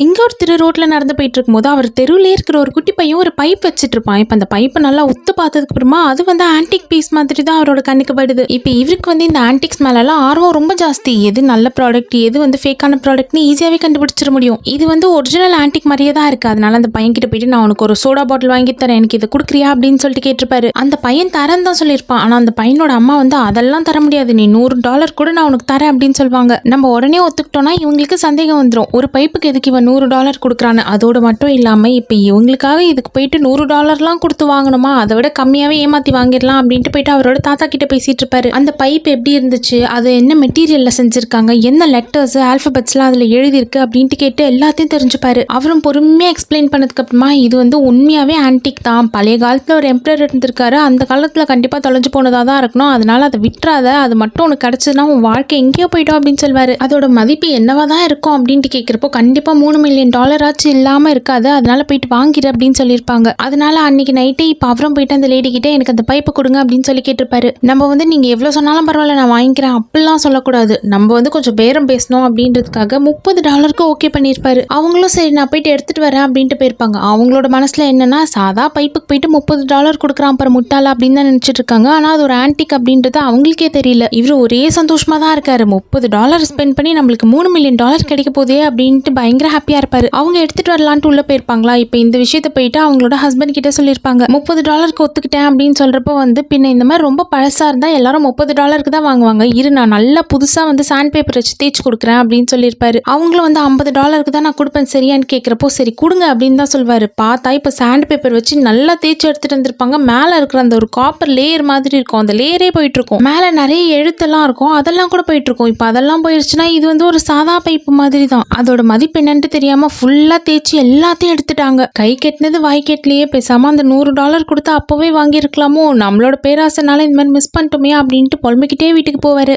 இங்க ஒருத்தர் ரோட்ல நடந்து போயிட்டு இருக்கும்போது, அவர் தெருவுலயே இருக்கிற ஒரு குட்டி பையன் ஒரு பைப் வச்சுட்டு இருப்பான். இப்ப அந்த பைப்ப நல்லா உத்து பார்த்ததுக்கு அப்புறமா, அது வந்து ஆன்டிக் பீஸ் மாதிரி தான் அவரோட கண்ணுக்கு படுது. இப்ப இவருக்கு வந்து இந்த ஆன்டிக்ஸ் மேலலாம் ஆர்வம் ரொம்ப ஜாஸ்தி. எது நல்ல ப்ராடக்ட், எது வந்து ஃபேக்கான ப்ராடக்ட்னு ஈஸியாவே கண்டுபிடிச்சிட முடியும். இது வந்து ஒரிஜினல் ஆன்டிக் மாரியே தான் இருக்கு. அதனால அந்த பையன் கிட்ட போயிட்டு, நான் உனக்கு ஒரு சோடா பாட்டில் வாங்கி தரேன், எனக்கு இதை குடுக்குறியா அப்படின்னு சொல்லிட்டு கேட்டிருப்பாரு. அந்த பையன் தரேன்னு தான் சொல்லியிருப்பான். ஆனா அந்த பையனோட அம்மா வந்து அதெல்லாம் தர முடியாது, நீ $100 கூட நான் உனக்கு தரேன் அப்படின்னு சொல்லுவாங்க. நம்ம உடனே ஒத்துக்கிட்டோம்னா இவங்களுக்கு சந்தேகம் வந்துடும். ஒரு பைப்புக்கு எதுக்கு இவன் $100 கொடுக்குறான்? அதோடு மட்டும் இல்லாமல் இப்போ இவங்களுக்காக இதுக்கு போயிட்டு $100லாம் கொடுத்து வாங்கணுமா, அதை விட கம்மியாகவே ஏமாற்றி வாங்கிடலாம் அப்படின்ட்டு போயிட்டு அவரோட தாத்தா கிட்ட பேசிட்டு இருப்பாரு. அந்த பைப் எப்படி இருந்துச்சு, அது என்ன மெட்டீரியல்ல செஞ்சிருக்காங்க, என்ன லெட்டர்ஸ் ஆல்பபெட்ஸ்லாம் அதில் எழுதியிருக்கு அப்படின்ட்டு கேட்டு எல்லாத்தையும் தெரிஞ்சுப்பாரு. அவரும் பொறுமையாக எக்ஸ்பிளைன் பண்ணதுக்கு அப்புறமா, இது வந்து உண்மையாகவே ஆன்டிக் தான், பழைய காலத்தில் ஒரு எம்பரர் இருந்திருக்காரு, அந்த காலத்தில் கண்டிப்பாக தொலைஞ்சு போனதாக தான் இருக்கணும், அதனால அதை விட்டுறாத, அது மட்டும் உனக்கு கிடைச்சதுன்னா உன் வாழ்க்கை எங்கேயோ போயிட்டோம் அப்படின்னு சொல்வாரு. அதோட மதிப்பு என்னவா தான் இருக்கும் அப்படின்ட்டு கேட்குறப்போ, கண்டிப்பாக $3 மில்லியன் இல்லாம இருக்காது, அதனால போயிட்டு வாங்கிடு அப்படின்னு சொல்லியிருப்பாங்க. அதனால அன்னைக்கு நைட்டே இப்போ அவரும் போயிட்டு அந்த லேடி கிட்ட எனக்கு அந்த பைப்பை கொடுங்க அப்படின்னு சொல்லி கேட்டிருப்பாரு. நம்ம வந்து நீங்க எவ்வளவு சொன்னாலும் பரவாயில்ல நான் வாங்கிக்கிறேன் அப்படிலாம் சொல்லக்கூடாது, நம்ம வந்து கொஞ்சம் பேரம் பேசணும் அப்படின்றதுக்காக $30 ஓகே பண்ணியிருப்பாரு. அவங்களும் சரி நான் போயிட்டு எடுத்துட்டு வரேன் அப்படின்ட்டு போயிருப்பாங்க. அவங்களோட மனசுல என்னன்னா, சாதா பைப்புக்கு போயிட்டு $30 கொடுக்குறான் பாரு முட்டாளா அப்படின்னு தான் நினைச்சிட்டு இருக்காங்க. ஆனா அது ஒரு ஆன்டிக் அப்படின்றது அவங்களுக்கே தெரியல. இவரு ஒரே சந்தோஷமா தான் இருக்காரு. $30 ஸ்பெண்ட் பண்ணி நம்மளுக்கு $3 மில்லியன் கிடைக்க போதே அப்படின்ட்டு பயங்கர ஹாப்பியா இருப்பாரு. அவங்க எடுத்துட்டு வரலான்ட்டு உள்ள போயிருப்பாங்களா. இப்போ இந்த விஷயத்தை போயிட்டு அவங்களோட ஹஸ்பண்ட் கிட்ட சொல்லியிருப்பாங்க. $30 ஒத்துக்கிட்டேன் அப்படின்னு சொல்றப்போ வந்து, பின்ன இந்த மாதிரி ரொம்ப பழசா இருந்தா எல்லாரும் $30 தான் வாங்குவாங்க, இரு நான் நல்லா புதுசா வந்து சாண்ட் பேப்பர் வச்சு தேய்ச்சி கொடுக்குறேன் அப்படின்னு சொல்லியிருப்பாரு. அவங்களும் வந்து $50 தான் நான் கொடுப்பேன் சரியான்னு கேட்குறப்போ, சரி கொடுங்க அப்படின்னு தான் சொல்வாரு. பார்த்தா இப்போ சாண்ட் பேப்பர் வச்சு நல்லா தேய்ச்சி எடுத்துட்டு வந்திருப்பாங்க. மேலே இருக்கிற அந்த ஒரு காப்பர் லேயர் மாதிரி இருக்கும், அந்த லேயரே போயிட்டு இருக்கும். மேலே நிறைய எழுத்தெல்லாம் இருக்கும், அதெல்லாம் கூட போயிட்டு இருக்கும். இப்போ அதெல்லாம் போயிடுச்சுன்னா இது வந்து ஒரு சாதா பைப்பு மாதிரி தான். அதோட மதிப்பு என்னன்னு தெரியாம ஃபுல்லா தேய்ச்சி எல்லாத்தையும் எடுத்துட்டாங்க. கை கெட்டினது வாய் கெட்டலையே, பேசாம அந்த $100 கொடுத்தா அப்பவே வாங்கியிருக்கலாமோ, நம்மளோட பேராசனால இந்த மாதிரி மிஸ் பண்ணிட்டோமே அப்படின்ட்டு புலம்பிக்கிட்டே வீட்டுக்கு போவாரு.